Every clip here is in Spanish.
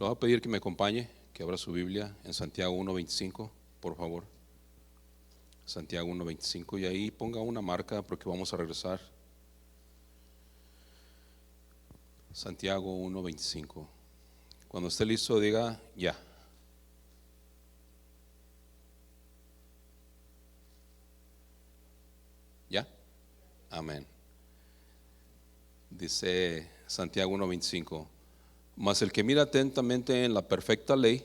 Le voy a pedir que me acompañe, que abra su Biblia en Santiago 1:25, por favor. Santiago 1:25, y ahí ponga una marca porque vamos a regresar. Santiago 1:25. Cuando esté listo diga ya. ¿Ya? Amén. Dice Santiago 1:25: mas el que mira atentamente en la perfecta ley,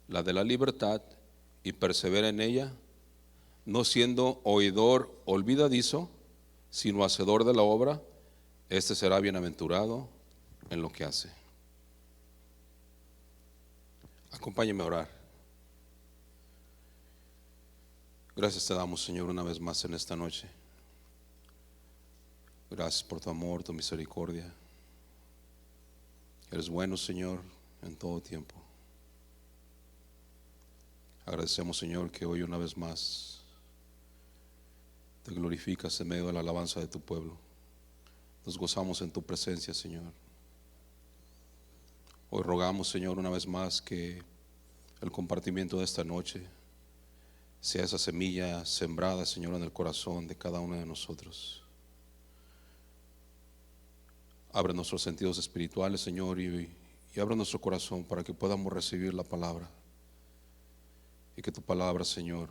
la de la libertad, y persevera en ella, no siendo oidor olvidadizo, sino hacedor de la obra, este será bienaventurado en lo que hace. Acompáñeme a orar. Gracias te damos, Señor, una vez más en esta noche. Gracias por tu amor, tu misericordia. Eres bueno, Señor, en todo tiempo. Agradecemos, Señor, que hoy una vez más te glorificas en medio de la alabanza de tu pueblo. Nos gozamos en tu presencia, Señor. Hoy rogamos, Señor, una vez más que el compartimiento de esta noche sea esa semilla sembrada, Señor, en el corazón de cada uno de nosotros. Abre nuestros sentidos espirituales, Señor, y abre nuestro corazón para que podamos recibir la palabra, y que tu palabra, Señor,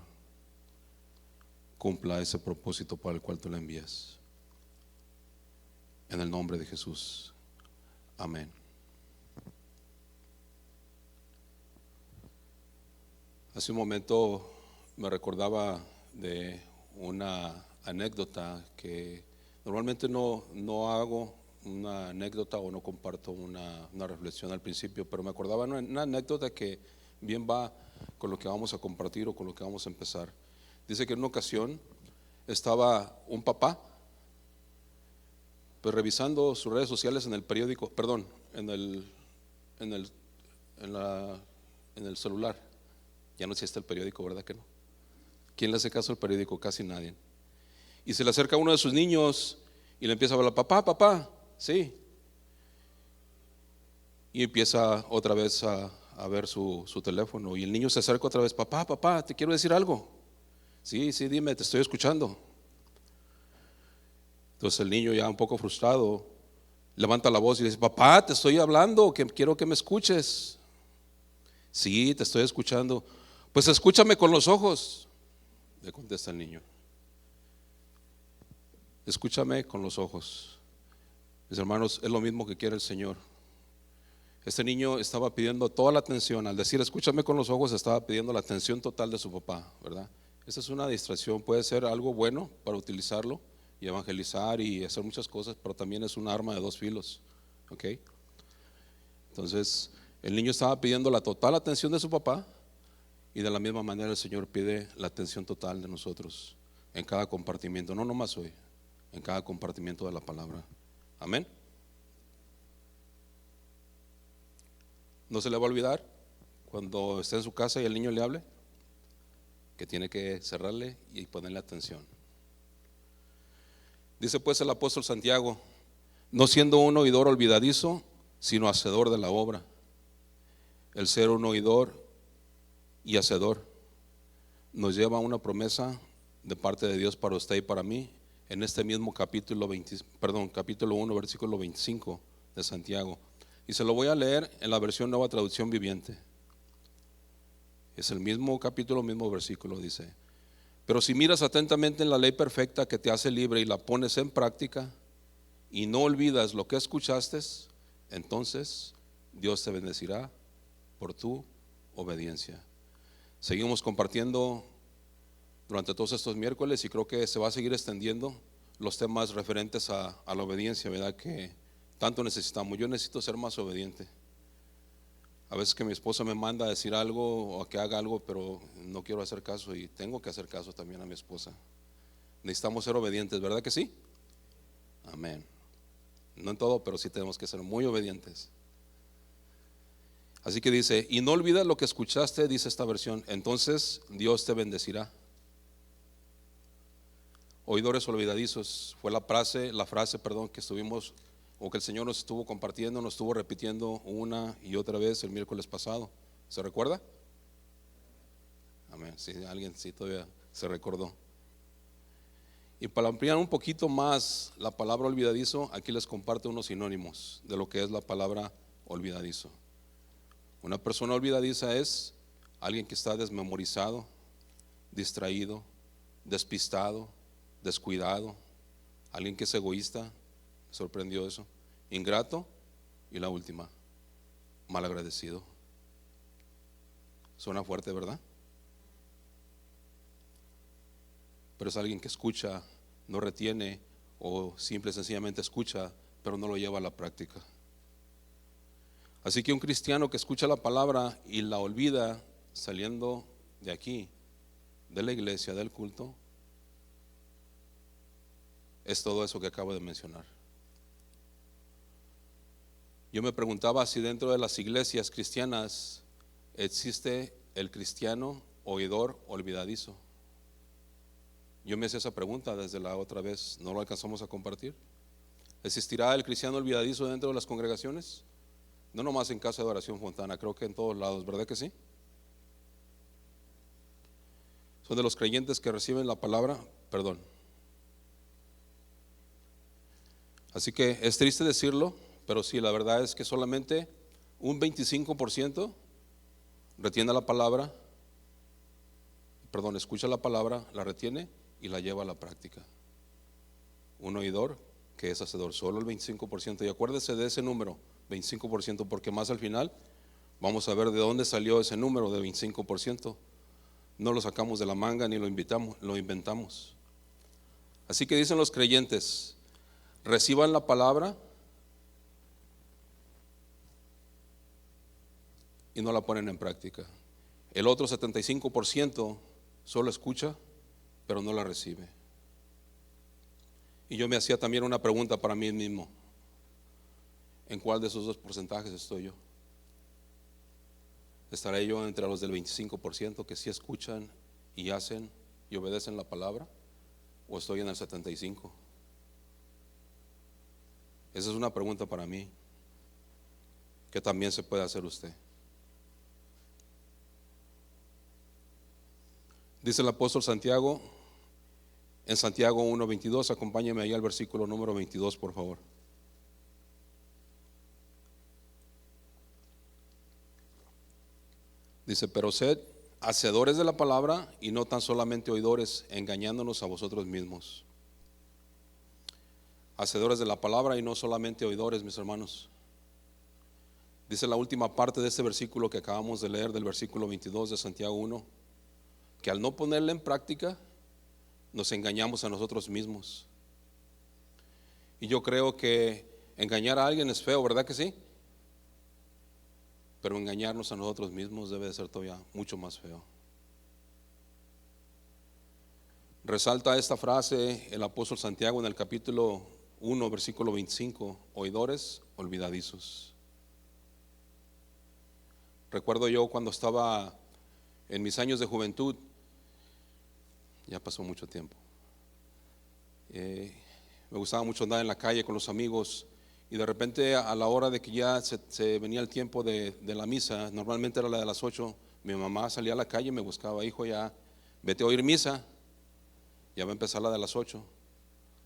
cumpla ese propósito para el cual tú la envías. En el nombre de Jesús, amén. Hace un momento me recordaba de una anécdota que normalmente no hago una anécdota o no comparto una reflexión al principio, pero me acordaba una anécdota que bien va con lo que vamos a compartir o con lo que vamos a empezar. Dice que en una ocasión estaba un papá pues revisando sus redes sociales en el periódico, perdón, en el celular. Ya no existe el periódico, ¿verdad que no? ¿Quién le hace caso al periódico? Casi nadie. Y se le acerca uno de sus niños y le empieza a hablar: papá, sí. Y empieza otra vez a ver su teléfono, y el niño se acerca otra vez: papá, te quiero decir algo. Sí, dime, te estoy escuchando. Entonces el niño, ya un poco frustrado, levanta la voz y dice: papá, te estoy hablando, que quiero que me escuches. Sí, te estoy escuchando. Pues escúchame con los ojos, le contesta el niño. Escúchame con los ojos. Mis hermanos, es lo mismo que quiere el Señor. Este niño estaba pidiendo toda la atención. Al decir escúchame con los ojos, estaba pidiendo la atención total de su papá, ¿verdad? Esta es una distracción, puede ser algo bueno para utilizarlo y evangelizar y hacer muchas cosas, pero también es un arma de dos filos, ¿ok? Entonces el niño estaba pidiendo la total atención de su papá, y de la misma manera el Señor pide la atención total de nosotros en cada compartimiento, no nomás hoy, en cada compartimiento de la palabra. Amén. No se le va a olvidar cuando esté en su casa y el niño le hable que tiene que cerrarle y ponerle atención. Dice pues el apóstol Santiago: no siendo un oidor olvidadizo, sino hacedor de la obra. El ser un oidor y hacedor nos lleva a una promesa de parte de Dios para usted y para mí en este mismo capítulo 1, versículo 25 de Santiago. Y se lo voy a leer en la versión Nueva Traducción Viviente. Es el mismo capítulo, mismo versículo. Dice: pero si miras atentamente en la ley perfecta que te hace libre y la pones en práctica, y no olvidas lo que escuchaste, entonces Dios te bendecirá por tu obediencia. Seguimos compartiendo durante todos estos miércoles, y creo que se va a seguir extendiendo los temas referentes a la obediencia, ¿verdad? Que tanto necesitamos. Yo necesito ser más obediente. A veces que mi esposa me manda a decir algo o a que haga algo, pero no quiero hacer caso, y tengo que hacer caso también a mi esposa. Necesitamos ser obedientes, ¿verdad que sí? Amén. No en todo, pero sí tenemos que ser muy obedientes. Así que dice: y no olvides lo que escuchaste, dice esta versión, entonces Dios te bendecirá. Oidores olvidadizos fue la frase que estuvimos o que el Señor nos estuvo compartiendo, nos estuvo repitiendo una y otra vez el miércoles pasado. ¿Se recuerda? Amén. Si alguien sí todavía se recordó. Y para ampliar un poquito más la palabra olvidadizo, aquí les comparto unos sinónimos de lo que es la palabra olvidadizo. Una persona olvidadiza es alguien que está desmemorizado, distraído, despistado, descuidado, alguien que es egoísta. Me sorprendió eso. Ingrato, y la última, malagradecido. Suena fuerte, ¿verdad? Pero es alguien que escucha, no retiene, o simple y sencillamente escucha, pero no lo lleva a la práctica. Así que un cristiano que escucha la palabra y la olvida saliendo de aquí, de la iglesia, del culto, es todo eso que acabo de mencionar. Yo me preguntaba si dentro de las iglesias cristianas existe el cristiano oidor olvidadizo. Yo me hice esa pregunta desde la otra vez, no lo alcanzamos a compartir. ¿Existirá el cristiano olvidadizo dentro de las congregaciones? No nomás en Casa de Oración Fontana, creo que en todos lados, ¿verdad que sí? Son de los creyentes que reciben la palabra, perdón. Así que es triste decirlo, pero sí, la verdad es que solamente un 25% retiene la palabra, escucha la palabra, la retiene y la lleva a la práctica. Un oidor que es hacedor, solo el 25%. Y acuérdese de ese número, 25%, porque más al final vamos a ver de dónde salió ese número de 25%. No lo sacamos de la manga ni lo inventamos. Así que dicen los creyentes, reciban la palabra y no la ponen en práctica. El otro 75% solo escucha, pero no la recibe. Y yo me hacía también una pregunta para mí mismo: ¿en cuál de esos dos porcentajes estoy yo? ¿Estaré yo entre los del 25% que sí escuchan y hacen y obedecen la palabra? ¿O estoy en el 75%? Esa es una pregunta para mí, que también se puede hacer usted. Dice el apóstol Santiago, en Santiago 1:22, acompáñeme ahí al versículo número 22, por favor. Dice, pero sed hacedores de la palabra y no tan solamente oidores, engañándonos a vosotros mismos. Hacedores de la palabra y no solamente oidores, mis hermanos. Dice la última parte de este versículo que acabamos de leer, del versículo 22 de Santiago 1, que al no ponerla en práctica nos engañamos a nosotros mismos. Y yo creo que engañar a alguien es feo, ¿verdad que sí? Pero engañarnos a nosotros mismos debe de ser todavía mucho más feo. Resalta esta frase el apóstol Santiago en el capítulo 1, versículo 25, oidores olvidadizos. Recuerdo yo cuando estaba en mis años de juventud, ya pasó mucho tiempo, me gustaba mucho andar en la calle con los amigos, y de repente a la hora de que ya se venía el tiempo de la misa, normalmente era la de las 8, mi mamá salía a la calle y me buscaba: hijo, ya vete a oír misa, ya va a empezar la de las 8.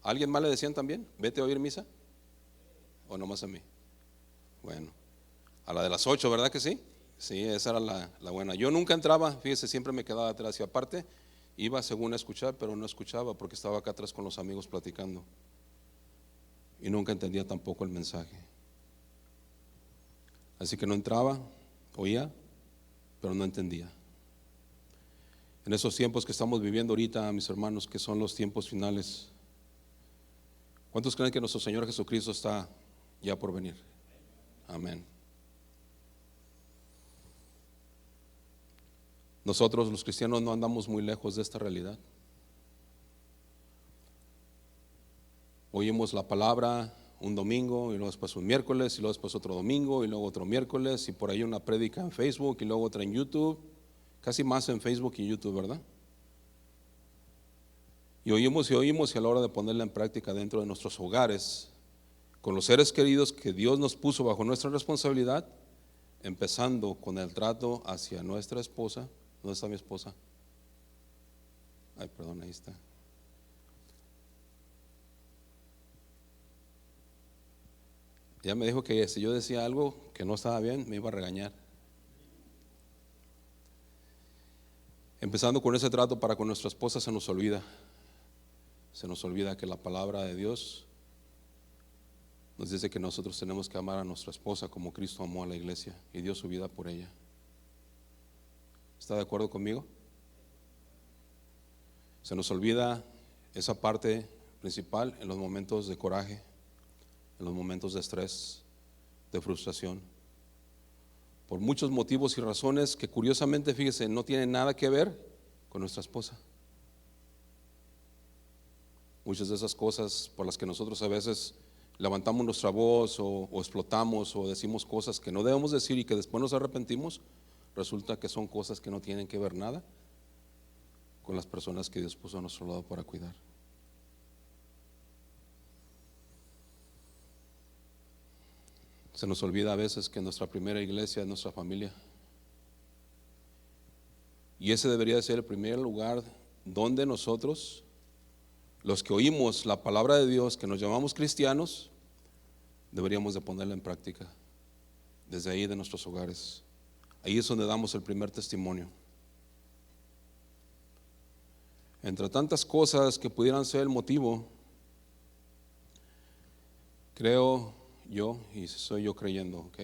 ¿A alguien más le decían también, vete a oír misa? ¿O nomás a mí? Bueno, a la de las 8, ¿verdad que sí? Sí, esa era la buena. Yo nunca entraba, fíjese, siempre me quedaba atrás, y aparte iba según a escuchar, pero no escuchaba porque estaba acá atrás con los amigos platicando y nunca entendía tampoco el mensaje. Así que no entraba, oía, pero no entendía. En esos tiempos que estamos viviendo ahorita, mis hermanos, que son los tiempos finales, ¿cuántos creen que nuestro Señor Jesucristo está ya por venir? Amén. Nosotros los cristianos no andamos muy lejos de esta realidad. Oímos la palabra un domingo, y luego después un miércoles, y luego después otro domingo, y luego otro miércoles, y por ahí una prédica en Facebook, y luego otra en YouTube, casi más en Facebook y YouTube, ¿verdad? Y oímos, y a la hora de ponerla en práctica dentro de nuestros hogares, con los seres queridos que Dios nos puso bajo nuestra responsabilidad, empezando con el trato hacia nuestra esposa. ¿Dónde está mi esposa? Ay, perdón, ahí está. Ya me dijo que si yo decía algo que no estaba bien, me iba a regañar. Empezando con ese trato para con nuestra esposa, se nos olvida que la palabra de Dios nos dice que nosotros tenemos que amar a nuestra esposa como Cristo amó a la iglesia y dio su vida por ella. ¿Está de acuerdo conmigo? Se nos olvida esa parte principal en los momentos de coraje, en los momentos de estrés, de frustración, por muchos motivos y razones que curiosamente, fíjese, no tienen nada que ver con nuestra esposa. Muchas de esas cosas por las que nosotros a veces levantamos nuestra voz o explotamos o decimos cosas que no debemos decir y que después nos arrepentimos, resulta que son cosas que no tienen que ver nada con las personas que Dios puso a nuestro lado para cuidar. Se nos olvida a veces que nuestra primera iglesia es nuestra familia. Y ese debería ser el primer lugar donde nosotros, los que oímos la palabra de Dios, que nos llamamos cristianos, deberíamos de ponerla en práctica. Desde ahí de nuestros hogares. Ahí es donde damos el primer testimonio. Entre tantas cosas que pudieran ser el motivo, creo yo, y soy yo creyendo, ¿ok?,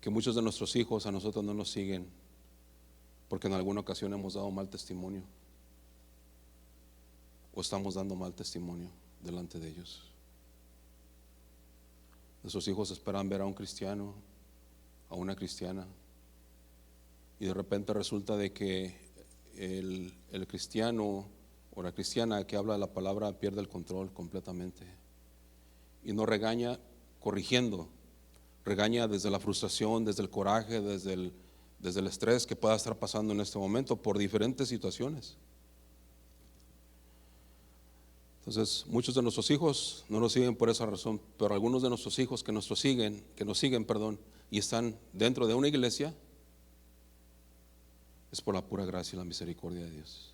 que muchos de nuestros hijos a nosotros no nos siguen porque en alguna ocasión hemos dado mal testimonio o estamos dando mal testimonio delante de ellos. Nuestros hijos esperan ver a un cristiano, a una cristiana, y de repente resulta de que el cristiano o la cristiana que habla la palabra pierde el control completamente y no regaña corrigiendo, regaña desde la frustración, desde el coraje, desde el estrés que pueda estar pasando en este momento por diferentes situaciones. Entonces, muchos de nuestros hijos no nos siguen por esa razón, pero algunos de nuestros hijos que nos siguen, y están dentro de una iglesia, es por la pura gracia y la misericordia de Dios.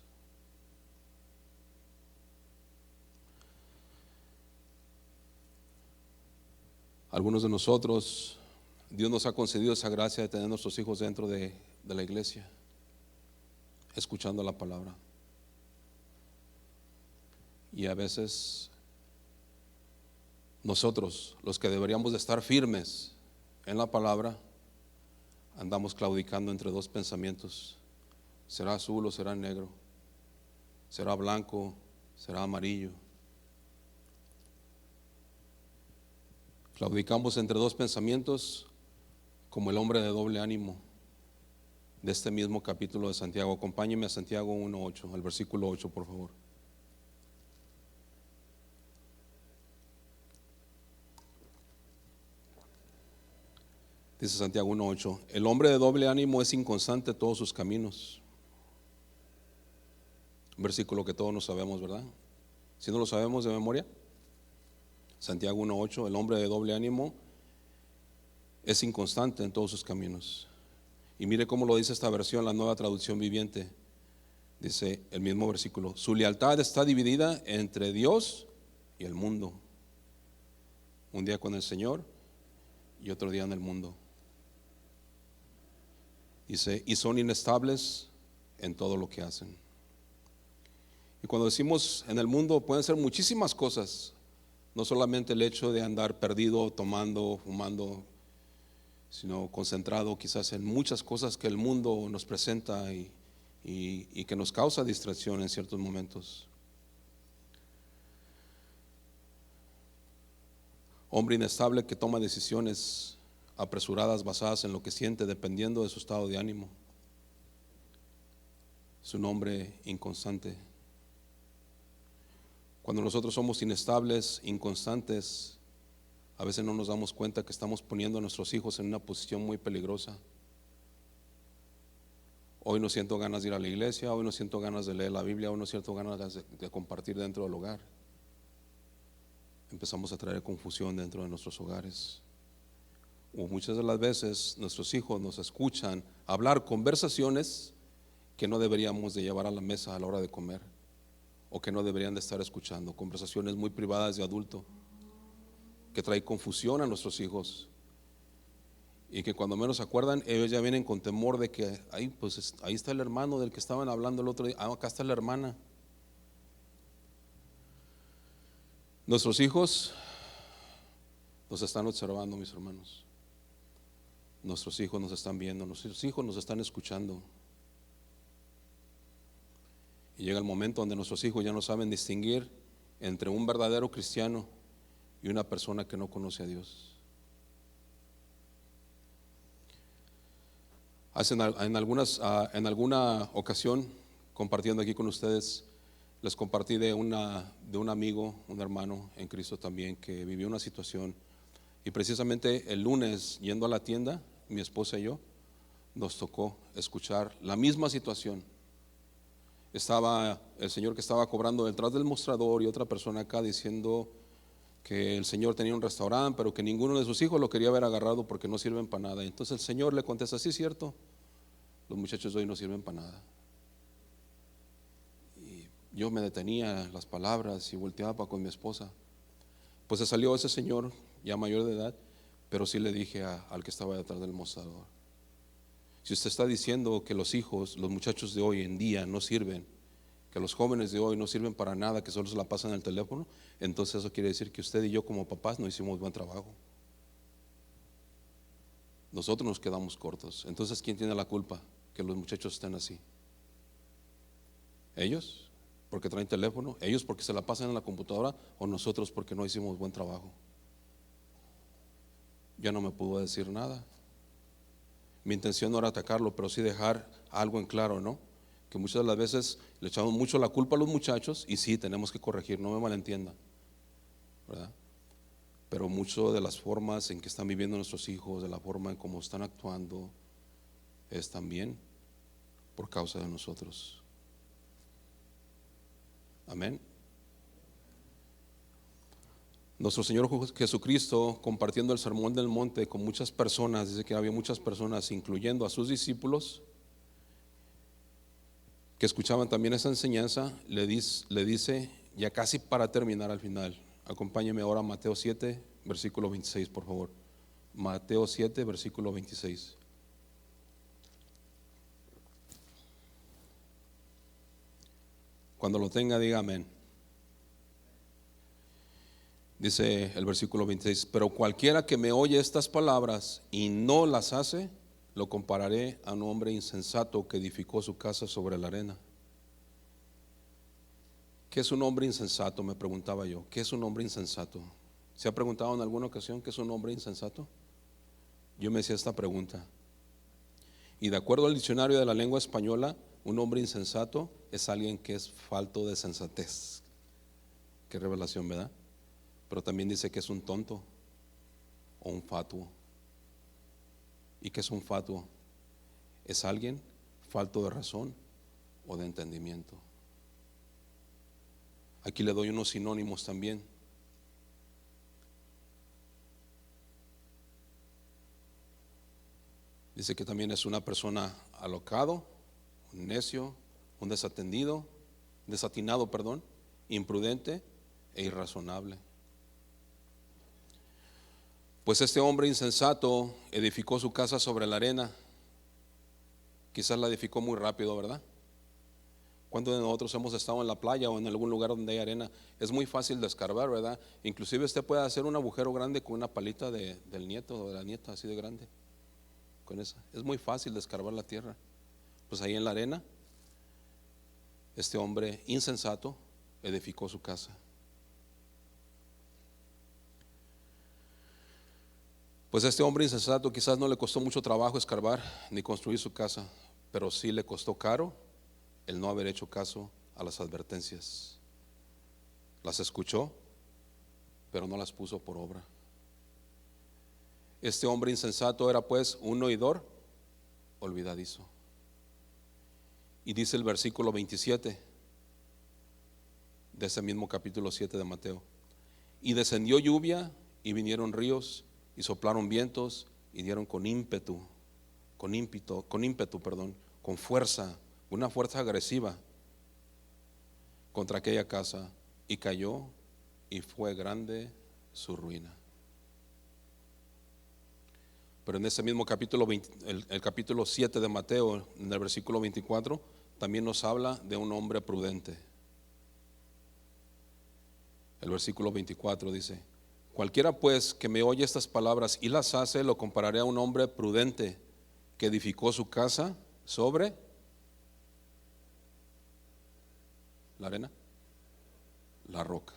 Algunos de nosotros, Dios nos ha concedido esa gracia de tener a nuestros hijos dentro de la iglesia, escuchando la palabra. Y a veces nosotros, los que deberíamos de estar firmes en la palabra, andamos claudicando entre dos pensamientos: ¿será azul o será negro? ¿Será blanco? ¿Será amarillo? Claudicamos entre dos pensamientos como el hombre de doble ánimo de este mismo capítulo de Santiago. Acompáñeme a Santiago 1:8, al versículo 8, por favor. Dice Santiago 1:8: el hombre de doble ánimo es inconstante en todos sus caminos. Un versículo que todos no sabemos, ¿verdad? Si no lo sabemos de memoria. Santiago 1:8: el hombre de doble ánimo es inconstante en todos sus caminos. Y mire cómo lo dice esta versión, la Nueva Traducción Viviente. Dice el mismo versículo: su lealtad está dividida entre Dios y el mundo. Un día con el Señor y otro día en el mundo. Dice, y son inestables en todo lo que hacen. Y cuando decimos en el mundo, pueden ser muchísimas cosas. No solamente el hecho de andar perdido, tomando, fumando, sino concentrado quizás en muchas cosas que el mundo nos presenta y que nos causa distracción en ciertos momentos. Hombre inestable que toma decisiones apresuradas basadas en lo que siente dependiendo de su estado de ánimo. Es un hombre inconstante. Cuando nosotros somos inestables, inconstantes, a veces no nos damos cuenta que estamos poniendo a nuestros hijos en una posición muy peligrosa. Hoy no siento ganas de ir a la iglesia, hoy no siento ganas de leer la Biblia, hoy no siento ganas de compartir dentro del hogar. empezamos a traer confusión dentro de nuestros hogares. O muchas de las veces nuestros hijos nos escuchan hablar conversaciones que no deberíamos de llevar a la mesa a la hora de comer, o que no deberían de estar escuchando, conversaciones muy privadas de adulto que trae confusión a nuestros hijos, y que cuando menos se acuerdan ellos ya vienen con temor de que pues ahí está el hermano del que estaban hablando el otro día, acá está la hermana. Nuestros hijos nos están observando, mis hermanos. Nuestros hijos nos están viendo, nuestros hijos nos están escuchando. Y llega el momento donde nuestros hijos ya no saben distinguir entre un verdadero cristiano y una persona que no conoce a Dios. En alguna ocasión, compartiendo aquí con ustedes, les compartí de un amigo, un hermano en Cristo también, que vivió una situación. Y precisamente el lunes, yendo a la tienda, mi esposa y yo, nos tocó escuchar la misma situación. Estaba el señor que estaba cobrando detrás del mostrador y otra persona acá diciendo que el señor tenía un restaurante, pero que ninguno de sus hijos lo quería ver agarrado porque no sirven para nada. Entonces el señor le contesta: sí, cierto, los muchachos de hoy no sirven para nada. Y yo me detenía las palabras y volteaba con mi esposa. Pues se salió ese señor ya mayor de edad, pero sí le dije al que estaba detrás del mostrador: si usted está diciendo que los hijos, los muchachos de hoy en día no sirven, que los jóvenes de hoy no sirven para nada, que solo se la pasan en el teléfono, entonces eso quiere decir que usted y yo como papás no hicimos buen trabajo. Nosotros nos quedamos cortos. Entonces, ¿quién tiene la culpa que los muchachos estén así? ¿Ellos porque traen teléfono? ¿Ellos porque se la pasan en la computadora? ¿O nosotros porque no hicimos buen trabajo? Ya no me pudo decir nada. Mi intención no era atacarlo, pero sí dejar algo en claro, ¿no? Que muchas de las veces le echamos mucho la culpa a los muchachos, y sí, tenemos que corregir, no me malentiendan, ¿verdad? Pero mucho de las formas en que están viviendo nuestros hijos, de la forma en cómo están actuando, es también por causa de nosotros. Amén. Nuestro Señor Jesucristo, compartiendo el sermón del monte con muchas personas, dice que había muchas personas, incluyendo a sus discípulos, que escuchaban también esa enseñanza. Le dice, ya casi para terminar al final, acompáñeme ahora a Mateo 7, versículo 26, por favor. Mateo 7, versículo 26. Cuando lo tenga, diga amén. Dice el versículo 26: pero cualquiera que me oye estas palabras y no las hace, lo compararé a un hombre insensato que edificó su casa sobre la arena. ¿Qué es un hombre insensato?, me preguntaba yo. ¿Qué es un hombre insensato? ¿Se ha preguntado en alguna ocasión qué es un hombre insensato? Yo me hacía esta pregunta, y de acuerdo al diccionario de la lengua española, un hombre insensato es alguien que es falto de sensatez. Qué revelación, ¿verdad? Pero también dice que es un tonto o un fatuo. ¿Y qué es un fatuo? Es alguien falto de razón o de entendimiento. Aquí le doy unos sinónimos también. Dice que también es una persona alocado, un necio, un desatinado, imprudente e irrazonable. Pues este hombre insensato edificó su casa sobre la arena. Quizás la edificó muy rápido, ¿verdad? ¿Cuántos de nosotros hemos estado en la playa o en algún lugar donde hay arena? Es muy fácil de escarbar, ¿verdad? Inclusive usted puede hacer un agujero grande con una palita del nieto o de la nieta, así de grande. Con esa es muy fácil de escarbar la tierra. Pues ahí en la arena, este hombre insensato edificó su casa. Pues a este hombre insensato quizás no le costó mucho trabajo escarbar ni construir su casa, pero sí le costó caro el no haber hecho caso a las advertencias. Las escuchó, pero no las puso por obra. Este hombre insensato era pues un oidor olvidadizo. Y dice el versículo 27 de ese mismo capítulo 7 de Mateo: Y descendió lluvia y vinieron ríos y soplaron vientos y dieron con ímpetu, con fuerza, una fuerza agresiva contra aquella casa, y cayó y fue grande su ruina. Pero en ese mismo capítulo 20, el capítulo 7 de Mateo, en el versículo 24, también nos habla de un hombre prudente. El versículo 24 dice: cualquiera pues que me oye estas palabras y las hace, lo compararé a un hombre prudente que edificó su casa sobre la arena, la roca.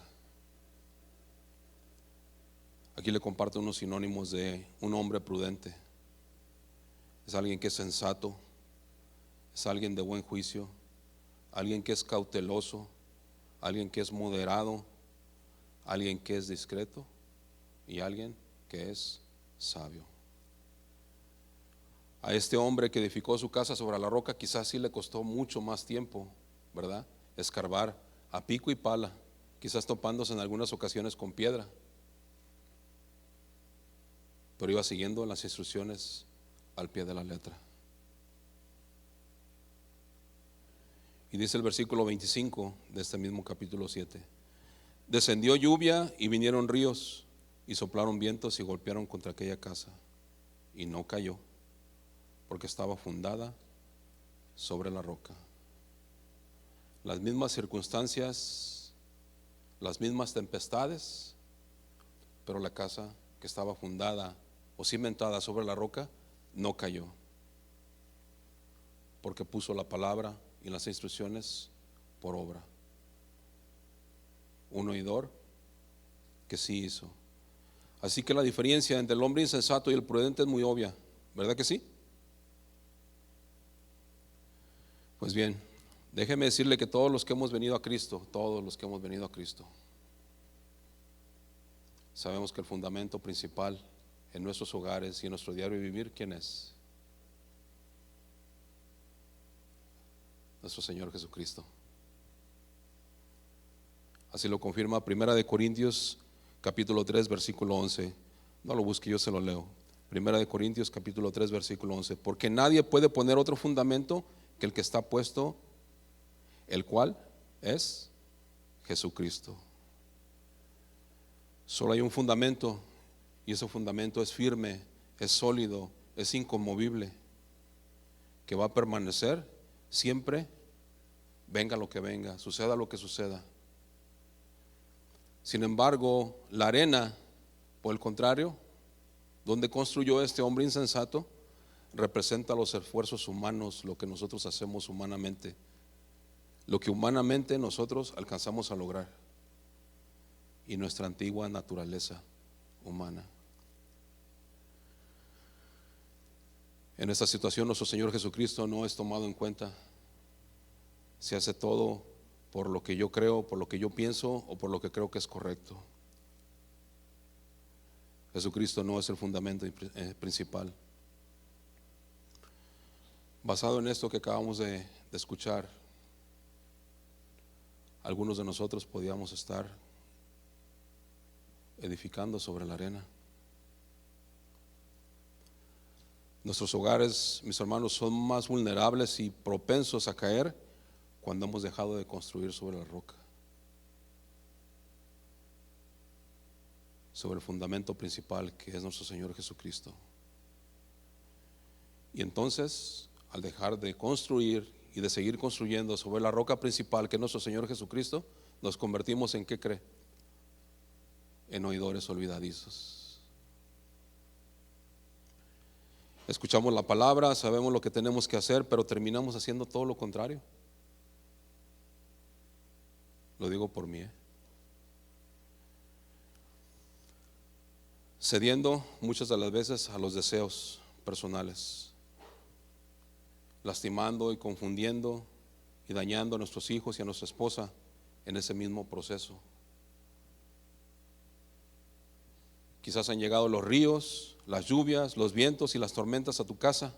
Aquí le comparto unos sinónimos de un hombre prudente. Es alguien que es sensato, es alguien de buen juicio, alguien que es cauteloso, alguien que es moderado, alguien que es discreto y alguien que es sabio. A este hombre que edificó su casa sobre la roca, quizás sí le costó mucho más tiempo, ¿verdad? Escarbar a pico y pala, quizás topándose en algunas ocasiones con piedra, pero iba siguiendo las instrucciones al pie de la letra. Y dice el versículo 25 de este mismo capítulo 7: descendió lluvia y vinieron ríos y soplaron vientos y golpearon contra aquella casa, y no cayó, porque estaba fundada sobre la roca. Las mismas circunstancias, las mismas tempestades, pero la casa que estaba fundada o cimentada sobre la roca no cayó, porque puso la palabra y las instrucciones por obra. Un oidor que sí hizo. Así que la diferencia entre el hombre insensato y el prudente es muy obvia, ¿verdad que sí? Pues bien, déjeme decirle que todos los que hemos venido a Cristo, sabemos que el fundamento principal en nuestros hogares y en nuestro diario vivir, ¿quién es? Nuestro Señor Jesucristo. Así lo confirma 1 de Corintios capítulo 3 versículo 11. No lo busque, yo se lo leo. 1 de Corintios capítulo 3 versículo 11. Porque nadie puede poner otro fundamento que el que está puesto, el cual es Jesucristo. Solo hay un fundamento, y ese fundamento es firme, es sólido, es inconmovible, que va a permanecer siempre, venga lo que venga, suceda lo que suceda. Sin embargo, la arena, por el contrario, donde construyó este hombre insensato, representa los esfuerzos humanos, lo que nosotros hacemos humanamente, lo que humanamente nosotros alcanzamos a lograr, y nuestra antigua naturaleza humana. En esta situación nuestro Señor Jesucristo no es tomado en cuenta. Se hace todo por lo que yo creo, por lo que yo pienso o por lo que creo que es correcto. Jesucristo no es el fundamento principal. Basado en esto que acabamos de escuchar, algunos de nosotros podíamos estar edificando sobre la arena. Nuestros hogares, mis hermanos, son más vulnerables y propensos a caer cuando hemos dejado de construir sobre la roca, sobre el fundamento principal que es nuestro Señor Jesucristo. Y entonces, al dejar de construir y de seguir construyendo sobre la roca principal que es nuestro Señor Jesucristo, nos convertimos en, ¿qué cree? En oidores olvidadizos. Escuchamos la palabra, sabemos lo que tenemos que hacer, pero terminamos haciendo todo lo contrario. Lo digo por mí, cediendo muchas de las veces a los deseos personales, lastimando y confundiendo y dañando a nuestros hijos y a nuestra esposa en ese mismo proceso. Quizás han llegado los ríos, las lluvias, los vientos y las tormentas a tu casa,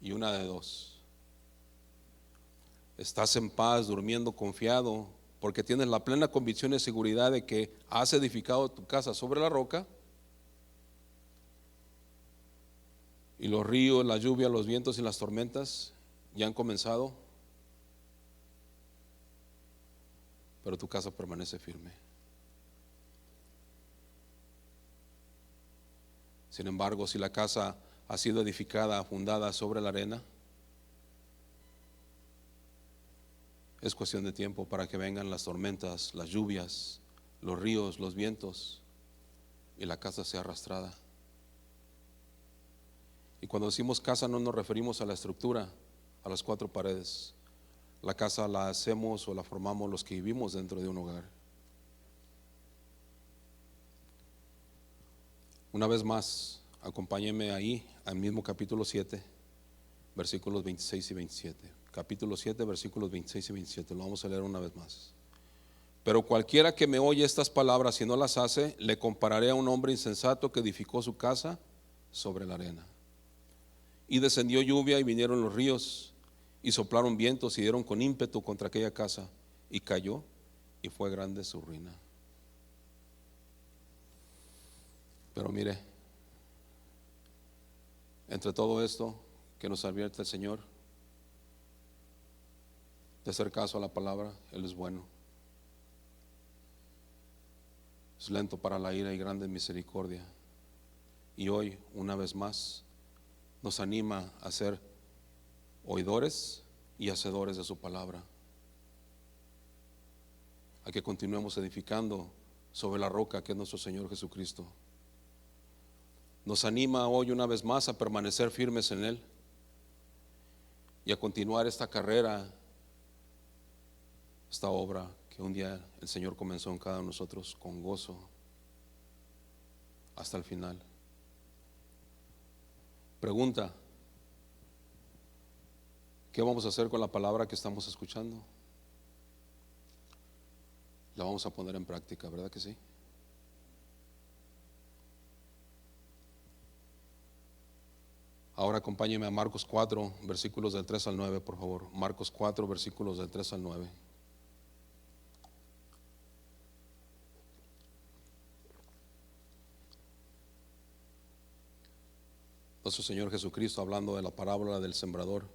y una de dos: estás en paz, durmiendo confiado, porque tienes la plena convicción y seguridad de que has edificado tu casa sobre la roca, y los ríos, la lluvia, los vientos y las tormentas ya han comenzado, pero tu casa permanece firme. Sin embargo, si la casa ha sido edificada, fundada sobre la arena, es cuestión de tiempo para que vengan las tormentas, las lluvias, los ríos, los vientos, y la casa sea arrastrada. Y cuando decimos casa no nos referimos a la estructura, a las cuatro paredes. La casa la hacemos o la formamos los que vivimos dentro de un hogar. Una vez más, acompáñenme ahí al mismo capítulo 7, versículos 26 y 27. Capítulo 7, versículos 26 y 27. Lo vamos a leer una vez más. Pero cualquiera que me oye estas palabras y no las hace, le compararé a un hombre insensato que edificó su casa sobre la arena. Y descendió lluvia y vinieron los ríos y soplaron vientos y dieron con ímpetu contra aquella casa, y cayó, y fue grande su ruina. Pero mire, entre todo esto que nos advierte el Señor, de hacer caso a la palabra, Él es bueno, es lento para la ira y grande en misericordia. Y hoy, una vez más, nos anima a ser oidores y hacedores de su palabra, a que continuemos edificando sobre la roca que es nuestro Señor Jesucristo. Nos anima hoy una vez más a permanecer firmes en Él y a continuar esta carrera, esta obra que un día el Señor comenzó en cada uno de nosotros con gozo hasta el final. Pregunta: ¿qué vamos a hacer con la palabra que estamos escuchando? La vamos a poner en práctica, ¿verdad que sí? Ahora acompáñeme a Marcos 4, versículos del 3 al 9, por favor. Marcos 4, versículos del 3 al 9. Nuestro Señor Jesucristo, hablando de la parábola del sembrador,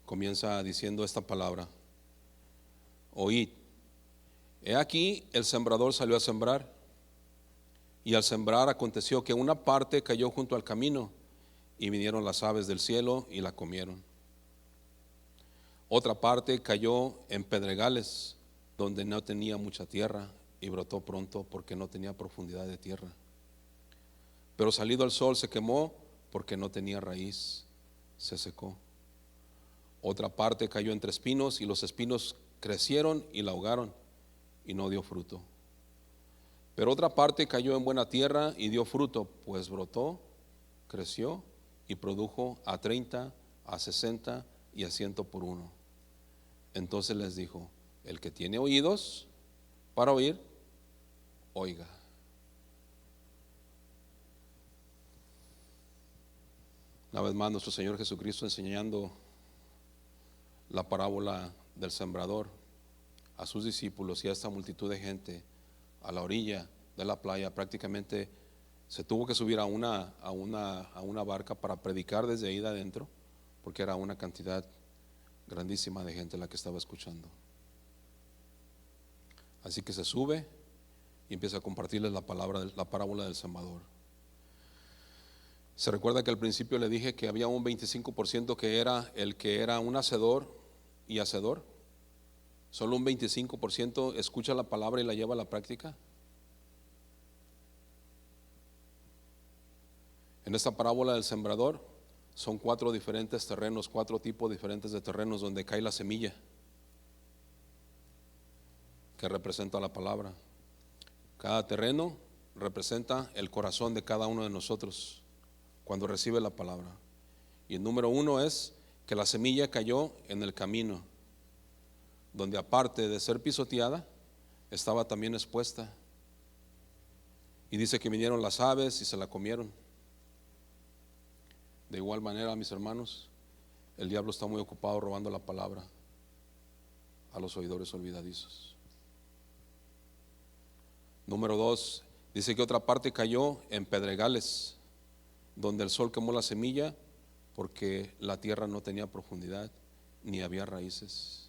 comienza diciendo esta palabra: oíd, he aquí el sembrador salió a sembrar, y al sembrar aconteció que una parte cayó junto al camino, y vinieron las aves del cielo y la comieron. Otra parte cayó en pedregales, donde no tenía mucha tierra, y brotó pronto porque no tenía profundidad de tierra. Pero salido el sol se quemó porque no tenía raíz, se secó. Otra parte cayó entre espinos, y los espinos crecieron y la ahogaron, y no dio fruto. Pero otra parte cayó en buena tierra y dio fruto, pues brotó, creció y produjo a 30, a 60 y a 100 por uno. Entonces les dijo: el que tiene oídos para oír, oiga. Una vez más, nuestro Señor Jesucristo enseñando la parábola del sembrador a sus discípulos y a esta multitud de gente a la orilla de la playa. Prácticamente se tuvo que subir a una barca para predicar desde ahí de adentro, porque era una cantidad grandísima de gente la que estaba escuchando. Así que se sube y empieza a compartirles la parábola del sembrador. Se recuerda que al principio le dije que había un 25% que era un hacedor y hacedor. Solo un 25% escucha la palabra y la lleva a la práctica. En esta parábola del sembrador son 4 diferentes terrenos, 4 tipos diferentes de terrenos donde cae la semilla que representa la palabra. Cada terreno representa el corazón de cada uno de nosotros cuando recibe la palabra. Y el número 1 es que la semilla cayó en el camino, donde aparte de ser pisoteada, estaba también expuesta. Y dice que vinieron las aves y se la comieron. De igual manera, mis hermanos, el diablo está muy ocupado robando la palabra. a los oidores olvidadizos. Número 2, dice que otra parte cayó en pedregales, donde el sol quemó la semilla, porque la tierra no tenía profundidad ni había raíces.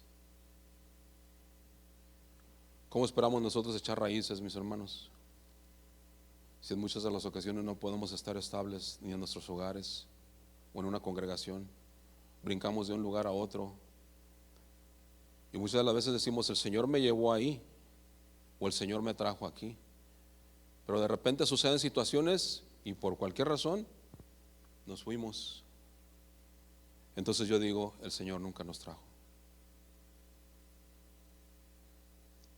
¿Cómo esperamos nosotros echar raíces, mis hermanos? Si en muchas de las ocasiones no podemos estar estables ni en nuestros hogares o en una congregación, brincamos de un lugar a otro, y muchas de las veces decimos: el Señor me llevó ahí, o el Señor me trajo aquí. Pero de repente suceden situaciones y por cualquier razón nos fuimos. Entonces yo digo: el Señor nunca nos trajo.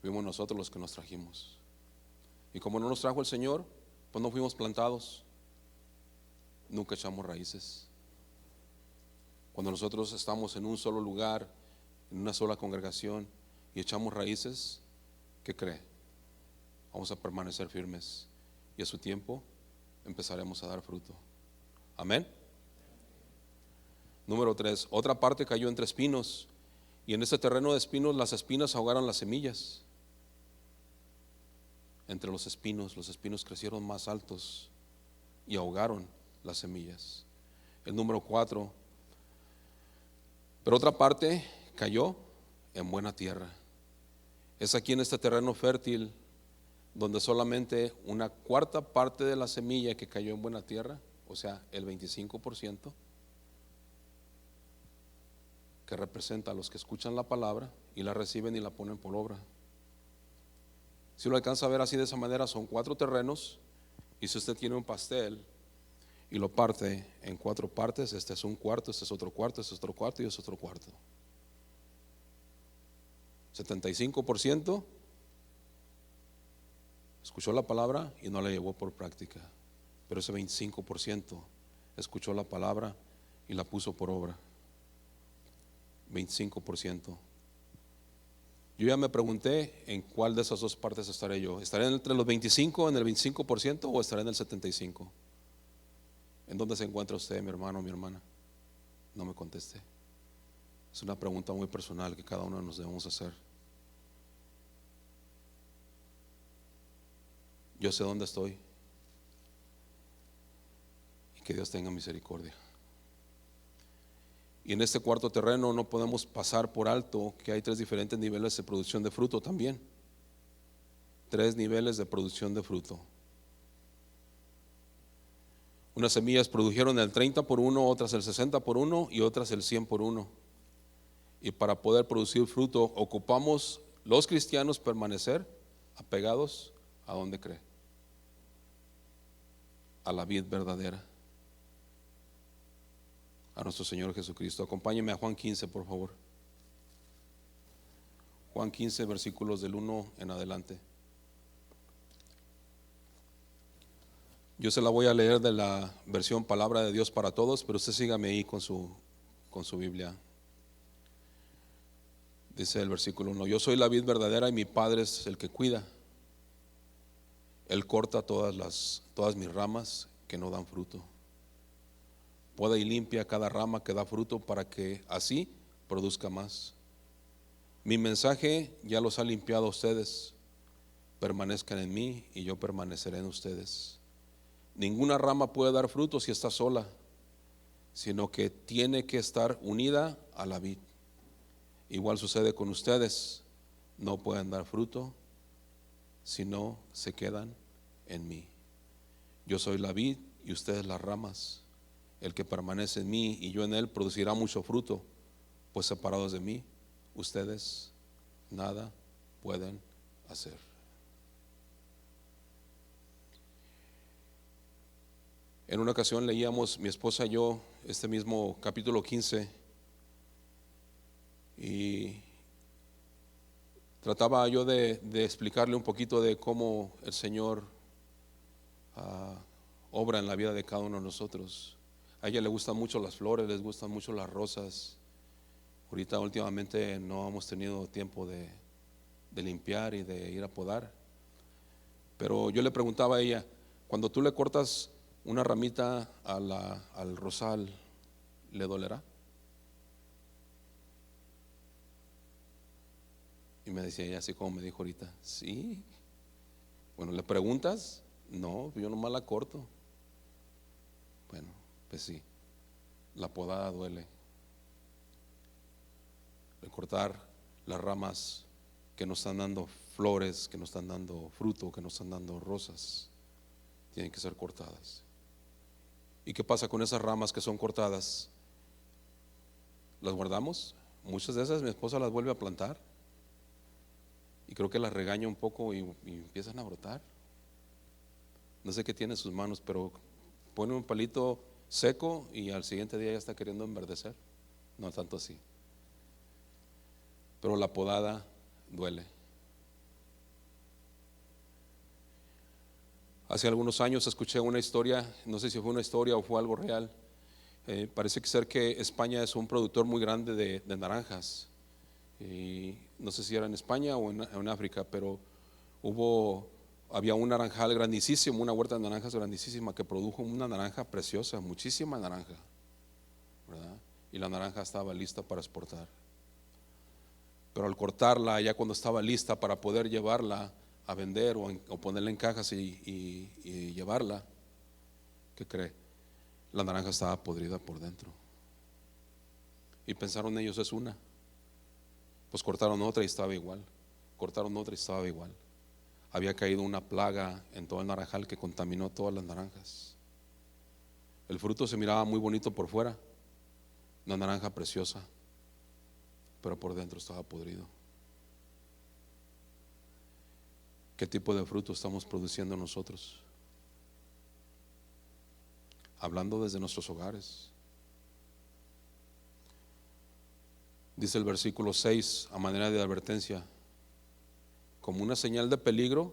Fuimos nosotros los que nos trajimos. Y como no nos trajo el Señor, pues no fuimos plantados, nunca echamos raíces. Cuando nosotros estamos en un solo lugar, en una sola congregación, y echamos raíces, ¿qué cree? Vamos a permanecer firmes, y a su tiempo empezaremos a dar fruto. Amén. Número 3, otra parte cayó entre espinos, y en este terreno de espinos las espinas ahogaron las semillas. Entre los espinos crecieron más altos y ahogaron las semillas. El número 4, pero otra parte cayó en buena tierra. Es aquí en este terreno fértil donde solamente una cuarta parte de la semilla que cayó en buena tierra, o sea, el 25%, que representa a los que escuchan la palabra y la reciben y la ponen por obra. Si lo alcanza a ver así, de esa manera, son 4 terrenos, y si usted tiene un pastel y lo parte en 4 partes, este es un cuarto, este es otro cuarto, este es otro cuarto y este es otro cuarto. 75% escuchó la palabra y no la llevó por práctica, pero ese 25% escuchó la palabra y la puso por obra. 25%. Yo ya me pregunté en cuál de esas dos partes estaré yo. ¿Estaré entre los 25, en el 25%, o estaré en el 75%? ¿En dónde se encuentra usted, mi hermano o mi hermana? No me conteste. Es una pregunta muy personal que cada uno nos debemos hacer. Yo sé dónde estoy, y que Dios tenga misericordia. Y en este cuarto terreno no podemos pasar por alto que hay 3 diferentes niveles de producción de fruto también. 3 niveles de producción de fruto. Unas semillas produjeron el 30 por 1, otras el 60 por 1 y otras el 100 por 1. Y para poder producir fruto ocupamos los cristianos permanecer apegados a donde cree, a la vid verdadera, a nuestro Señor Jesucristo. Acompáñeme a Juan 15, por favor. Juan 15, versículos del 1 en adelante. Yo se la voy a leer de la versión Palabra de Dios para Todos, pero usted sígame ahí con su Biblia. Dice el versículo 1: yo soy la vid verdadera y mi Padre es el que cuida. Él corta todas mis ramas que no dan fruto. Poda y limpia cada rama que da fruto, para que así produzca más. Mi mensaje ya los ha limpiado a ustedes. Permanezcan en mí y yo permaneceré en ustedes. Ninguna rama puede dar fruto si está sola, sino que tiene que estar unida a la vid. Igual sucede con ustedes. No pueden dar fruto si no se quedan en mí. Yo soy la vid y ustedes las ramas. El que permanece en mí y yo en él producirá mucho fruto, pues separados de mí ustedes nada pueden hacer. En una ocasión leíamos, mi esposa y yo, este mismo capítulo 15, y trataba yo de explicarle un poquito de cómo el Señor obra en la vida de cada uno de nosotros. A ella le gustan mucho las flores, les gustan mucho las rosas. Ahorita últimamente no hemos tenido tiempo de limpiar y de ir a podar, pero yo le preguntaba a ella: cuando tú le cortas una ramita al rosal, ¿le dolerá? Y me decía ella así como me dijo ahorita, sí. Bueno, ¿le preguntas? No, yo nomás la corto. Bueno, pues sí, la podada duele. El cortar las ramas que nos están dando flores, que nos están dando fruto, que nos están dando rosas, tienen que ser cortadas. ¿Y qué pasa con esas ramas que son cortadas? ¿Las guardamos? Muchas de esas mi esposa las vuelve a plantar y creo que las regaña un poco y empiezan a brotar. No sé qué tiene en sus manos, pero pone un palito seco y al siguiente día ya está queriendo enverdecer. No tanto así, pero la podada duele. Hace algunos años escuché una historia, no sé si fue una historia o fue algo real. Parece ser que España es un productor muy grande de naranjas. Y no sé si era en España o en África, pero había un naranjal grandísimo, una huerta de naranjas grandísima que produjo una naranja preciosa, muchísima naranja, ¿verdad? Y la naranja estaba lista para exportar. Pero al cortarla, ya cuando estaba lista para poder llevarla a vender o ponerla en cajas y llevarla, ¿qué cree? La naranja estaba podrida por dentro. Y pensaron ellos, es una. Pues cortaron otra y estaba igual. Cortaron otra y estaba igual. Había caído una plaga en todo el naranjal que contaminó todas las naranjas. El fruto se miraba muy bonito por fuera, una naranja preciosa, pero por dentro estaba podrido. ¿Qué tipo de fruto estamos produciendo nosotros? Hablando desde nuestros hogares. Dice el versículo 6 a manera de advertencia, como una señal de peligro,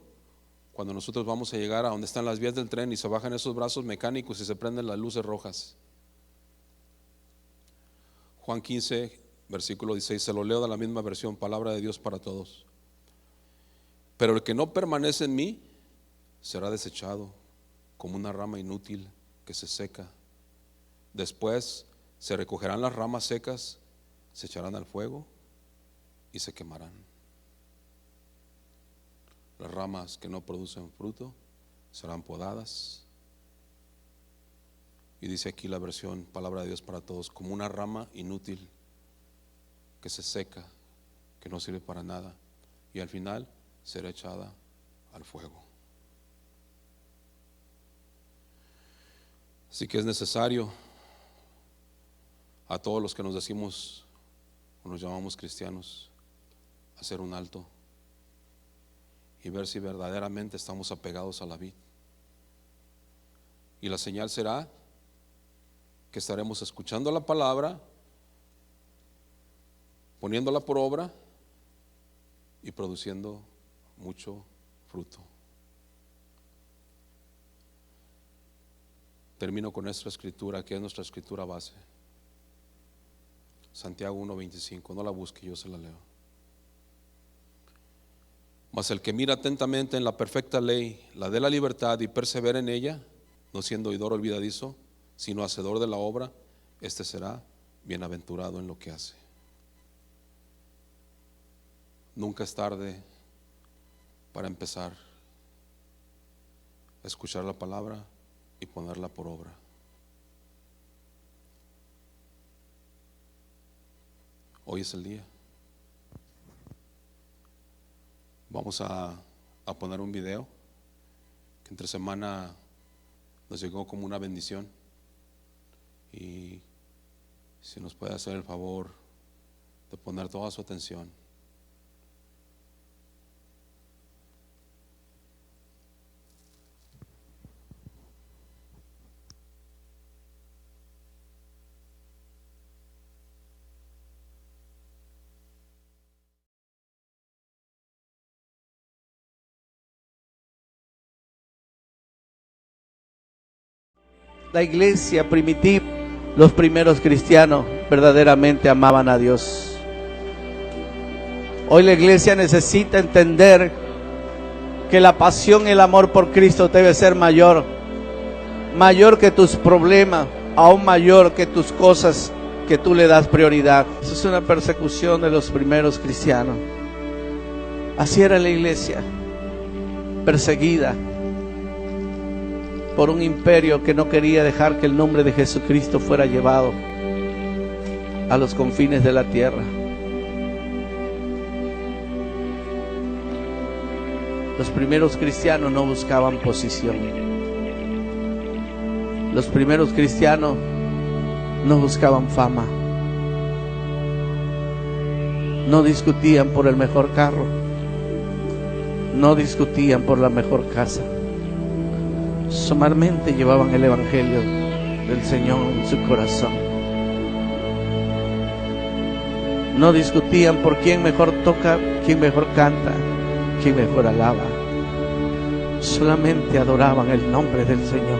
cuando nosotros vamos a llegar a donde están las vías del tren y se bajan esos brazos mecánicos y se prenden las luces rojas. Juan 15, versículo 16, se lo leo de la misma versión, palabra de Dios para todos. Pero el que no permanece en mí será desechado como una rama inútil que se seca. Después se recogerán las ramas secas, se echarán al fuego y se quemarán. Las ramas que no producen fruto serán podadas. Y dice aquí la versión palabra de Dios para todos, como una rama inútil que se seca, que no sirve para nada, y al final será echada al fuego. Así que es necesario a todos los que nos decimos o nos llamamos cristianos hacer un alto y ver si verdaderamente estamos apegados a la vid. Y la señal será que estaremos escuchando la palabra, poniéndola por obra y produciendo mucho fruto. Termino con nuestra escritura, que es nuestra escritura base. Santiago 1:25, no la busque, yo se la leo. Mas el que mira atentamente en la perfecta ley, la de la libertad, y persevera en ella, no siendo oidor olvidadizo, sino hacedor de la obra, este será bienaventurado en lo que hace. Nunca es tarde para empezar a escuchar la palabra y ponerla por obra. Hoy es el día. Vamos a poner un video que entre semana nos llegó como una bendición, y si nos puede hacer el favor de poner toda su atención. La iglesia primitiva, los primeros cristianos verdaderamente amaban a Dios. Hoy la iglesia necesita entender que la pasión y el amor por Cristo debe ser mayor que tus problemas, aún mayor que tus cosas que tú le das prioridad. Eso es una persecución de los primeros cristianos. Así era la iglesia, perseguida por un imperio que no quería dejar que el nombre de Jesucristo fuera llevado a los confines de la tierra. Los primeros cristianos no buscaban posición. Los primeros cristianos no buscaban fama. No discutían por el mejor carro. No discutían por la mejor casa. Solamente llevaban el evangelio del Señor en su corazón. No discutían por quién mejor toca, quién mejor canta, quién mejor alaba. Solamente adoraban el nombre del Señor.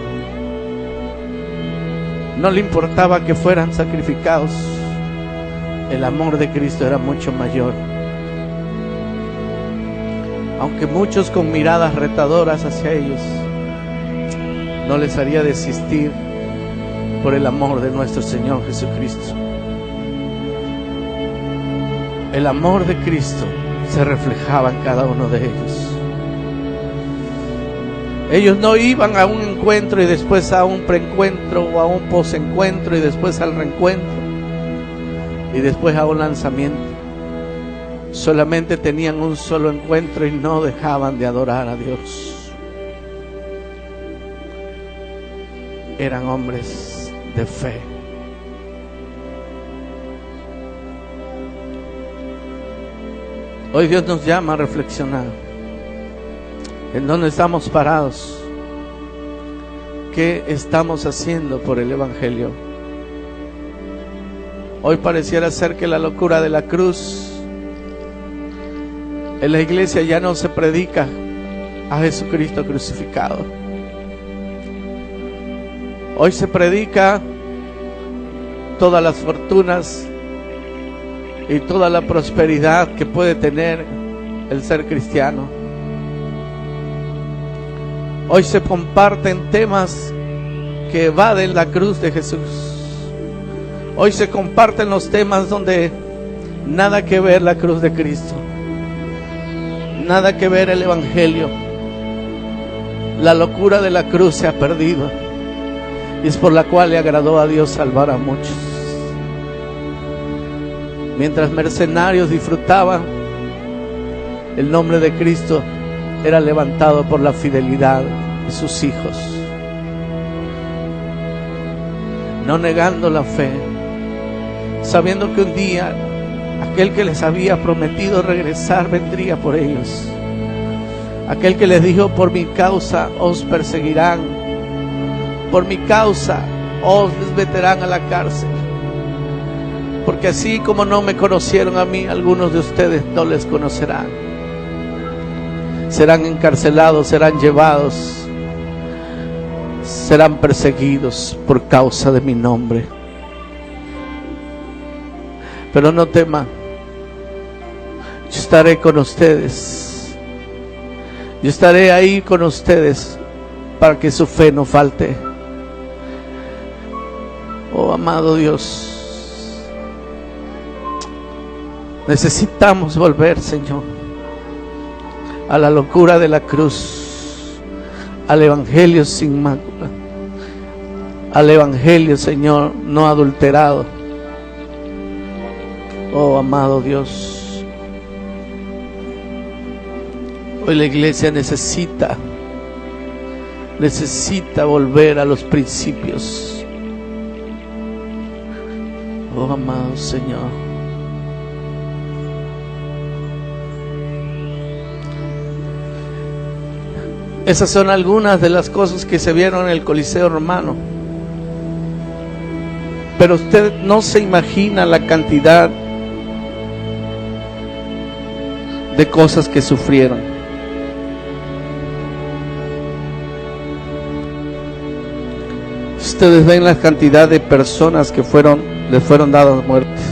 No le importaba que fueran sacrificados. El amor de Cristo era mucho mayor. Aunque muchos con miradas retadoras hacia ellos, no les haría desistir por el amor de nuestro Señor Jesucristo. El amor de Cristo se reflejaba en cada uno de ellos. Ellos no iban a un encuentro y después a un preencuentro o a un posencuentro y después al reencuentro y después a un lanzamiento. Solamente tenían un solo encuentro y no dejaban de adorar a Dios. Eran hombres de fe. Hoy Dios nos llama a reflexionar. ¿En dónde estamos parados? ¿Qué estamos haciendo por el Evangelio? Hoy pareciera ser que la locura de la cruz, en la iglesia ya no se predica a Jesucristo crucificado. Hoy se predica todas las fortunas y toda la prosperidad que puede tener el ser cristiano. Hoy se comparten temas que evaden la cruz de Jesús. Hoy se comparten los temas donde nada que ver la cruz de Cristo, nada que ver el Evangelio. La locura de la cruz se ha perdido y es por la cual le agradó a Dios salvar a muchos. Mientras mercenarios disfrutaban, el nombre de Cristo era levantado por la fidelidad de sus hijos, no negando la fe, sabiendo que un día aquel que les había prometido regresar vendría por ellos, aquel que les dijo: por mi causa os perseguirán, por mi causa os meterán a la cárcel, porque así como no me conocieron a mí, algunos de ustedes no les conocerán. Serán encarcelados, serán llevados, serán perseguidos por causa de mi nombre. Pero no teman, yo estaré con ustedes. Yo estaré ahí con ustedes para que su fe no falte. Oh amado Dios, necesitamos volver, Señor, a la locura de la cruz, al Evangelio sin mácula, al Evangelio, Señor, no adulterado. Oh amado Dios, hoy la iglesia necesita volver a los principios. Oh amado Señor, esas son algunas de las cosas que se vieron en el Coliseo Romano. Pero usted no se imagina la cantidad de cosas que sufrieron. Ustedes ven la cantidad de personas que les fueron dadas muertes.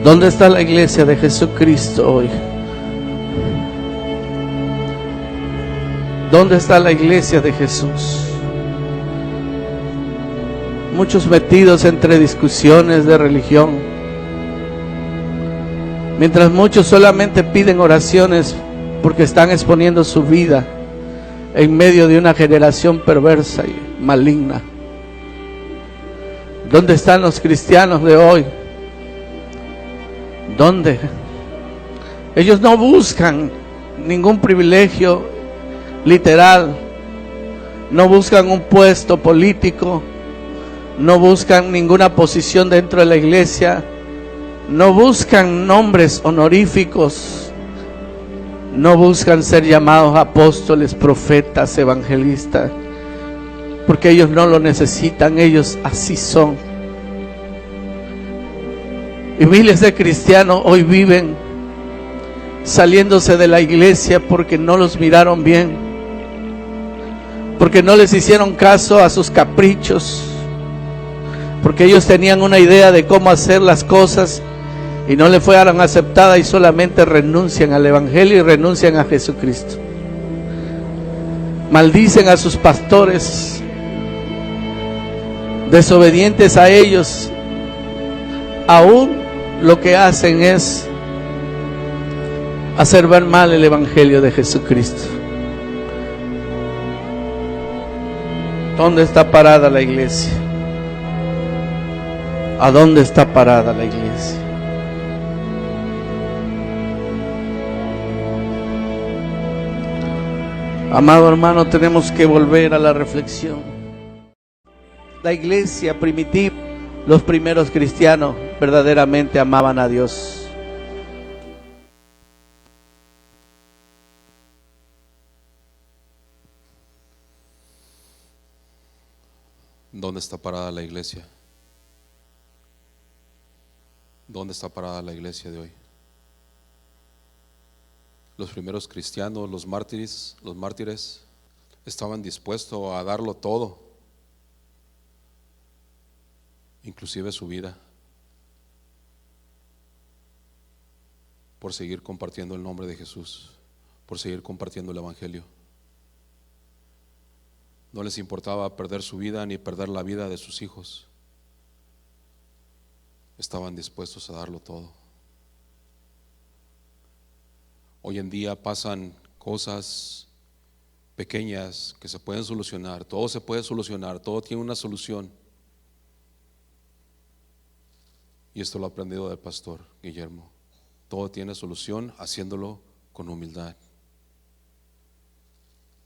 ¿Dónde está la iglesia de Jesucristo hoy? ¿Dónde está la iglesia de Jesús? Muchos metidos entre discusiones de religión, mientras muchos solamente piden oraciones porque están exponiendo su vida en medio de una generación perversa y maligna. ¿Dónde están los cristianos de hoy? ¿Dónde? Ellos no buscan ningún privilegio literal, no buscan un puesto político, no buscan ninguna posición dentro de la iglesia, no buscan nombres honoríficos, no buscan ser llamados apóstoles, profetas, evangelistas, porque ellos no lo necesitan, ellos así son. Y miles de cristianos hoy viven saliéndose de la iglesia porque no los miraron bien, porque no les hicieron caso a sus caprichos, porque ellos tenían una idea de cómo hacer las cosas y no le fueron aceptadas, y solamente renuncian al evangelio y renuncian a Jesucristo. Maldicen a sus pastores, desobedientes a ellos. Aún lo que hacen es hacer ver mal el evangelio de Jesucristo. ¿Dónde está parada la iglesia? ¿A dónde está parada la iglesia? Amado hermano, tenemos que volver a la reflexión. La iglesia primitiva, los primeros cristianos verdaderamente amaban a Dios. ¿Dónde está parada la iglesia? ¿Dónde está parada la iglesia de hoy? Los primeros cristianos, los mártires, estaban dispuestos a darlo todo, inclusive su vida, por seguir compartiendo el nombre de Jesús, por seguir compartiendo el evangelio. No les importaba perder su vida ni perder la vida de sus hijos. Estaban dispuestos a darlo todo. Hoy en día pasan cosas pequeñas que se pueden solucionar. Todo se puede solucionar, todo tiene una solución. Y esto lo he aprendido del pastor Guillermo. Todo tiene solución haciéndolo con humildad.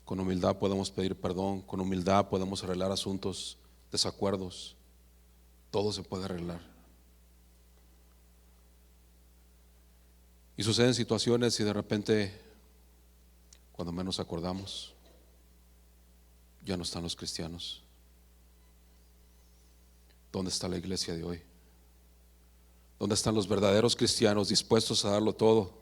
Con humildad podemos pedir perdón, con humildad podemos arreglar asuntos, desacuerdos. Todo se puede arreglar. Y suceden situaciones y de repente, cuando menos acordamos, ya no están los cristianos. ¿Dónde está la iglesia de hoy? ¿Dónde están los verdaderos cristianos dispuestos a darlo todo?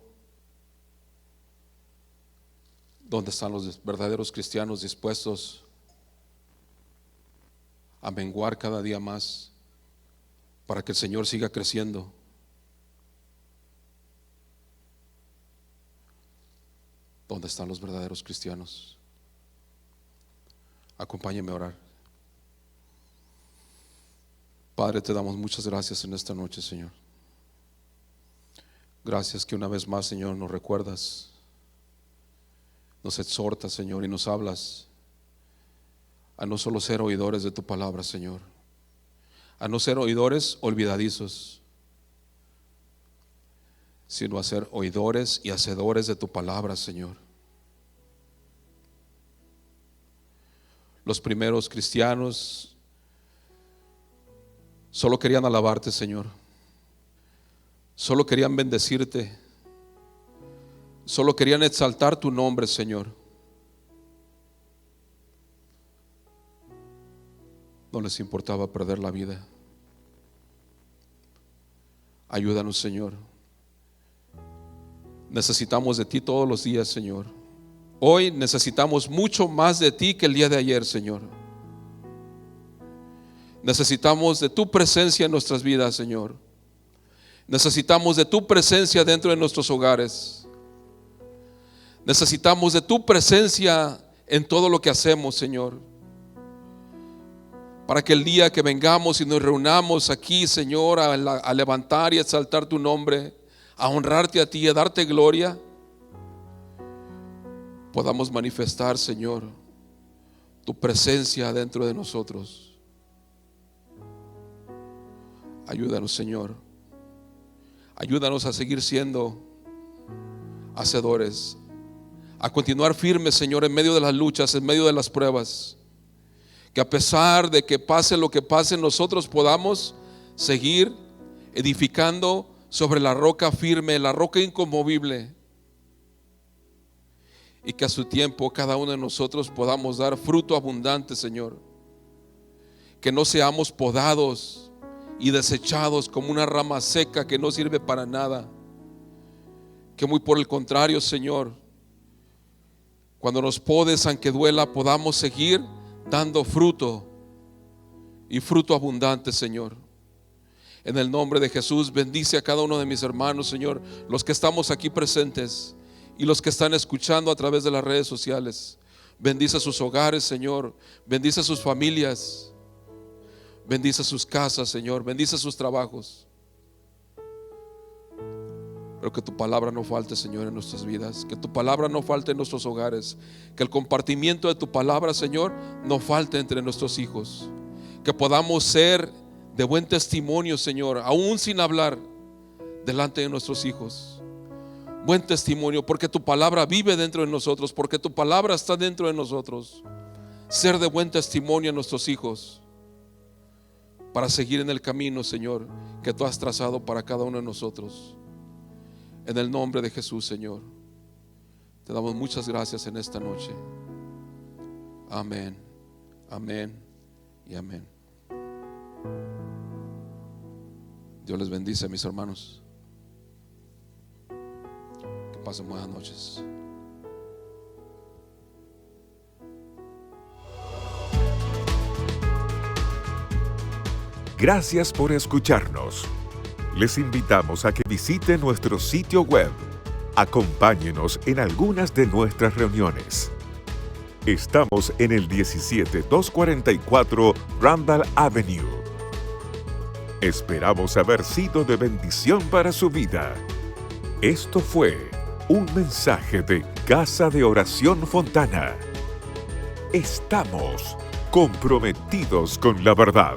¿Dónde están los verdaderos cristianos dispuestos a menguar cada día más para que el Señor siga creciendo? ¿Dónde están los verdaderos cristianos? Acompáñeme a orar. Padre, te damos muchas gracias en esta noche, Señor. Gracias que una vez más, Señor, nos recuerdas, nos exhortas, Señor, y nos hablas a no solo ser oidores de tu palabra, Señor, a no ser oidores olvidadizos, sino a ser oidores y hacedores de tu palabra, Señor. Los primeros cristianos solo querían alabarte, Señor. Solo querían bendecirte. Solo querían exaltar tu nombre, Señor. No les importaba perder la vida. Ayúdanos, Señor. Necesitamos de ti todos los días, Señor. Hoy necesitamos mucho más de ti que el día de ayer, Señor. Necesitamos de tu presencia en nuestras vidas, Señor. Necesitamos de tu presencia dentro de nuestros hogares. Necesitamos de tu presencia en todo lo que hacemos, Señor. Para que el día que vengamos y nos reunamos aquí, Señor, a levantar y a exaltar tu nombre, a honrarte a ti, a darte gloria, podamos manifestar, Señor, tu presencia dentro de nosotros. Ayúdanos, Señor. Ayúdanos a seguir siendo hacedores, a continuar firmes, Señor, en medio de las luchas, en medio de las pruebas. Que a pesar de que pase lo que pase, nosotros podamos seguir edificando sobre la roca firme, la roca inconmovible. Y que a su tiempo cada uno de nosotros podamos dar fruto abundante, Señor. Que no seamos podados y desechados como una rama seca que no sirve para nada. Que muy por el contrario, Señor, cuando nos podes, aunque duela, podamos seguir dando fruto y fruto abundante, Señor. En el nombre de Jesús, bendice a cada uno de mis hermanos, Señor, los que estamos aquí presentes y los que están escuchando a través de las redes sociales. Bendice sus hogares, Señor. Bendice sus familias. Bendice sus casas, Señor. Bendice sus trabajos. Pero que tu palabra no falte, Señor, en nuestras vidas. Que tu palabra no falte en nuestros hogares. Que el compartimiento de tu palabra, Señor, no falte entre nuestros hijos. Que podamos ser de buen testimonio, Señor, aún sin hablar, delante de nuestros hijos. Buen testimonio, porque tu palabra vive dentro de nosotros, porque tu palabra está dentro de nosotros. Ser de buen testimonio a nuestros hijos, para seguir en el camino, Señor, que tú has trazado para cada uno de nosotros. En el nombre de Jesús, Señor, te damos muchas gracias en esta noche. Amén, amén y amén. Dios les bendice, mis hermanos. Que pasen buenas noches. Gracias por escucharnos. Les invitamos a que visiten nuestro sitio web. Acompáñenos en algunas de nuestras reuniones. Estamos en el 17244 Randall Avenue. Esperamos haber sido de bendición para su vida. Esto fue un mensaje de Casa de Oración Fontana. Estamos comprometidos con la verdad.